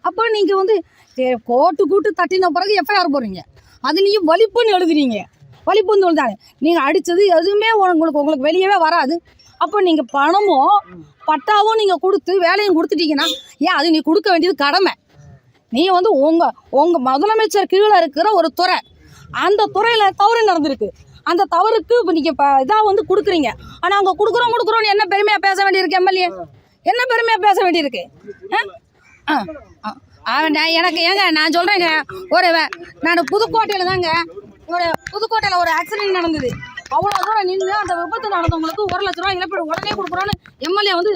அப்போ நீங்கள் வந்து கோட்டு கூட்டு தட்டின பிறகு எஃப்ஐஆர் போடுறீங்க, அதுலேயும் வலிப்புன்னு எழுதுறீங்க. வலிப்புன்னு எழுதானே நீங்கள் அடித்தது எதுவுமே உங்களுக்கு வெளியவே வராது. அப்போ நீங்கள் பணமும் பட்டாவும் நீங்கள் கொடுத்து வேலையும் கொடுத்துட்டீங்கன்னா ஏன் அது நீ கொடுக்க வேண்டியது கடமை. நீங்கள் வந்து உங்கள் முதலமைச்சர் கீழே இருக்கிற ஒரு துறை, அந்த துறையில் தவறு நடந்திருக்கு. அந்த தவறுக்கு இப்போ நீங்கள் இதாக வந்து கொடுக்குறீங்க. ஆனால் அங்கே கொடுக்குறோன்னு என்ன பெருமையாக பேச வேண்டியிருக்கு? எம்எல்ஏ என்ன பெருமையாக பேச வேண்டியிருக்கு? எனக்கு ஏங்க நான் சொல்கிறேங்க, நான் புதுக்கோட்டையில் தாங்க, புதுக்கோட்டையில் ஒரு ஆக்சிடென்ட் நடந்தது. அவ்வளோ தூரம் நின்று அந்த விபத்து நடந்தவங்களுக்கு 1 லட்ச ரூபா இழப்பீடு உடனே கொடுக்குறோன்னு எம்எல்ஏ வந்து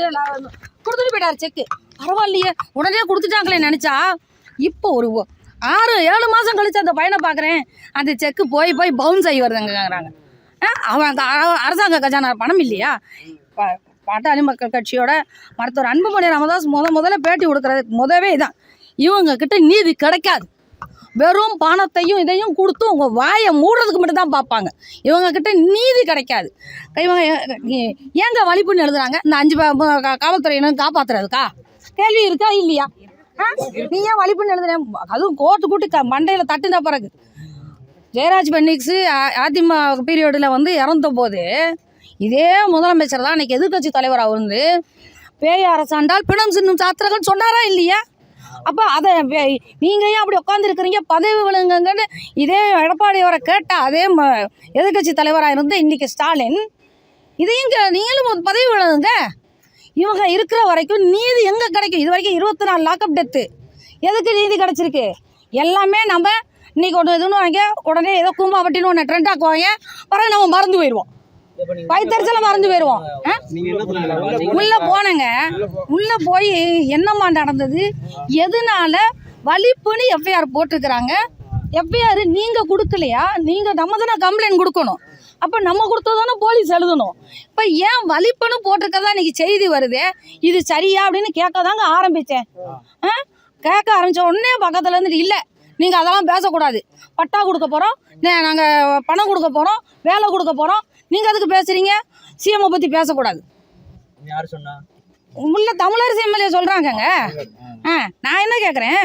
கொடுத்துட்டு போயிட்டார் செக்கு. பரவாயில்லையே, உடனே கொடுத்துட்டாங்களே நினச்சா இப்போ ஒரு 6-7 மாதம் கழிச்சு அந்த பையனை பார்க்குறேன், அந்த செக்கு போய் பவுன்ஸ் ஆகி வருதுங்கிறாங்க. அவன் அரசாங்க கஜானா பணம் இல்லையா? பாட்டாளி மக்கள் கட்சியோட மருத்துவர் அன்புமணி ராமதாஸ் முதல்ல பேட்டி கொடுக்குறது முதவே இதான், இவங்க கிட்ட நீதி கிடைக்காது. வெறும் பணத்தையும் இதையும் கொடுத்து உங்கள் வாயை மூடுறதுக்கு மட்டும்தான் பார்ப்பாங்க. இவங்கக்கிட்ட நீதி கிடைக்காது. இவங்க ஏங்க வலிப்புன்னு எழுதுறாங்க? இந்த 5 காவல்துறையினரும் காப்பாற்றுறதுக்கா? கேள்வி இருக்கா இல்லையா? நீ ஏன் வலிப்புன்னு எழுதுறேன்? அதுவும் கோட்டு கூட்டு மண்டையில் தட்டுன பிறகு ஜெயராஜ் பென்னிக்ஸு அதிமுக பீரியடில் வந்து இறந்த போது இதே முதலமைச்சர் தான் இன்றைக்கி எதிர்கட்சி தலைவராக வந்து பேய் அரசாண்டால் பிணம் சின்னும் சாத்திரங்கள் சொன்னாரா இல்லையா? அப்போ அதை நீங்கள் ஏன் அப்படி உட்காந்துருக்குறீங்க? பதவி விழுங்குங்கன்னு இதே எடப்பாடியோரை கேட்டால் அதே எதிர்கட்சி தலைவராக இருந்து இன்றைக்கி ஸ்டாலின் இதையும் நீங்களும் பதவி விழுங்குங்க. இவங்க இருக்கிற வரைக்கும் நீதி எங்கே கிடைக்கும்? இது வரைக்கும் 24 லாக்அப் டெத்து. எதுக்கு நீதி கிடச்சிருக்கு? எல்லாமே நம்ம இன்றைக்கி ஒன்று எதுன்னு வாங்க, உடனே ஏதோ கும்பாவட்டின்னு ஒன்று ட்ரெண்ட் ஆக்குவாங்க, பிறகு நம்ம மறந்து போயிடுவோம், வயிற்றுச்சல மறந்து போயிடுவோம். உள்ளே போனேங்க, உள்ளே போய் என்னம்மா நடந்தது, எதனால வலிப்புன்னு எஃப்ஐஆர் போட்டிருக்கிறாங்க. எஃப்ஐஆர் நீங்கள் கொடுக்கலையா? நம்ம தானே கம்ப்ளைண்ட் கொடுக்கணும். அப்போ நம்ம கொடுத்ததானே போலீஸ் எழுதணும். இப்போ ஏன் வலிப்புன்னு போட்டிருக்கதா இன்றைக்கி செய்தி வருது, இது சரியா அப்படின்னு கேட்க தாங்க ஆரம்பித்தேன். கேட்க ஆரம்பித்த உடனே பக்கத்தில் இருந்துட்டு இல்லை நீங்கள் அதெல்லாம் பேசக்கூடாது, பட்டா கொடுக்க போகிறோம், நாங்கள் பணம் கொடுக்க போகிறோம், வேலை கொடுக்க போகிறோம், நீங்கள் அதுக்கு பேசுகிறீங்க, சிஎம்ஐ பற்றி பேசக்கூடாது. உள்ள தமிழரசு எம்எல்ஏ சொல்கிறாங்கங்க. நான் என்ன கேட்குறேன்,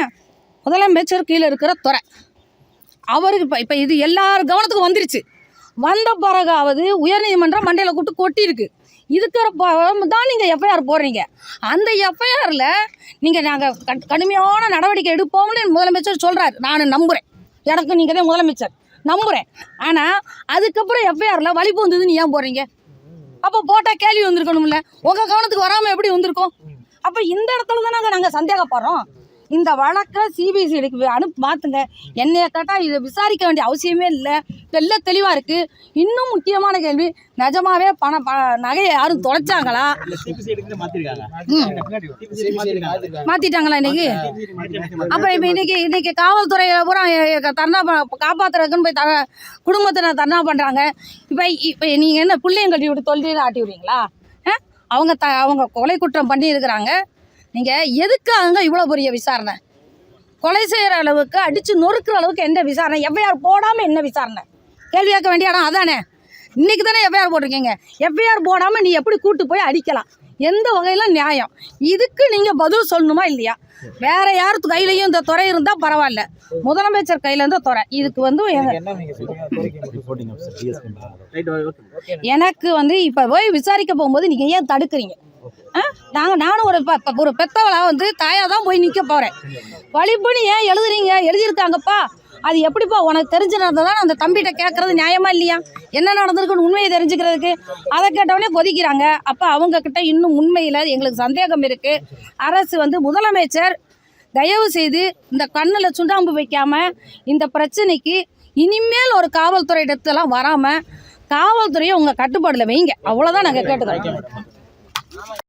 முதலமைச்சர் கீழே இருக்கிற துறை அவருக்கு இப்போ இது எல்லார் கவனத்துக்கும் வந்துருச்சு. வந்த பிறகாவது உயர்நீதிமன்றம் மண்டையில் கூப்பிட்டு கொட்டியிருக்கு. இதுக்கிற தான் நீங்கள் எஃப்ஐஆர் போடுறீங்க. அந்த எஃப்ஐஆரில் நாங்கள் கடுமையான நடவடிக்கை எடுப்போம்னு முதலமைச்சர் சொல்கிறார். நான் நம்புகிறேன், எனக்கு நீங்கள் தான் முதலமைச்சர் நம்புகிறேன். ஆனால் அதுக்கப்புறம் எஃப்ஐஆரில் வலிப்பு வந்ததுன்னு ஏன் போடுறீங்க? அப்போ போட்டால் கேள்வி வந்திருக்கணும்ல, உங்கள் கவனத்துக்கு வராமல் எப்படி வந்திருக்கோம்? அப்போ இந்த இடத்துல தான் நாங்கள் சந்தேகப்படுறோம். இந்த வழக்கை சிபிசிஐடிக்கு மாற்றுங்க. என்னைய கேட்டால் இதை விசாரிக்க வேண்டிய அவசியமே இல்லை, எல்லாம் தெளிவாக இருக்குது. இன்னும் முக்கியமான கேள்வி, நிஜமாவே நகையை யாரும் தொலைச்சாங்களா? மாற்றிட்டாங்களா இன்னைக்கு? அப்புறம் இப்போ இன்னைக்கு காவல்துறை பூரா தர்ணா காப்பாற்றுறதுக்குன்னு போய் குடும்பத்தை தர்ணா பண்ணுறாங்க. இப்போ நீங்கள் என்ன பிள்ளைங்க கட்டி விட்டு தொழில் ஆட்டி விடுறீங்களா? அவங்க கொலை குற்றம் பண்ணி இருக்கிறாங்க. நீங்கள் எதுக்காக இவ்வளோ பெரிய விசாரணை? கொலை செய்கிற அளவுக்கு அடித்து நொறுக்கிற அளவுக்கு என்ன விசாரணை? எஃப்ஐஆர் போடாமல் என்ன விசாரணை? கேள்வி கேட்க வேண்டிய இடம் அதானே. இன்றைக்கி தானே எஃப்ஐஆர் போட்டிருக்கீங்க. எஃப்ஐஆர் போடாமல் நீ எப்படி கூட்டு போய் அடிக்கலாம்? எந்த வகையில் நியாயம்? இதுக்கு நீங்கள் பதில் சொல்லணுமா இல்லையா? வேறு யார் கையிலையும் இந்த துறை இருந்தால் பரவாயில்ல, முதலமைச்சர் கையில் இருந்த துறை இதுக்கு வந்து எனக்கு வந்து இப்போ போய் விசாரிக்க போகும்போது நீங்கள் ஏன் தடுக்கிறீங்க? நானும் ஒரு பெத்தவளாக வந்து தாயாக தான் போய் நிற்க போகிறேன். வலிப்புன்னு ஏன் எழுதுறீங்க? எழுதியிருக்காங்கப்பா, அது எப்படிப்பா உனக்கு தெரிஞ்சு நடந்ததான் அந்த தம்பிகிட்ட கேட்குறது நியாயமா இல்லையா? என்ன நடந்திருக்குன்னு உண்மையை தெரிஞ்சுக்கிறதுக்கு அதை கேட்டவொடனே கொதிக்கிறாங்க. அப்போ அவங்கக்கிட்ட இன்னும் உண்மையில் எங்களுக்கு சந்தேகம் இருக்குது. அரசு வந்து முதலமைச்சர் தயவு செய்து இந்த கண்ணில் சுண்ணாம்பு வைக்காமல் இந்த பிரச்சனைக்கு இனிமேல் ஒரு காவல்துறை இடத்துலாம் வராமல் காவல்துறையை உங்கள் கட்டுப்பாடில் வைங்க. அவ்வளோதான் நாங்கள் கேட்டுக்கிறோம்.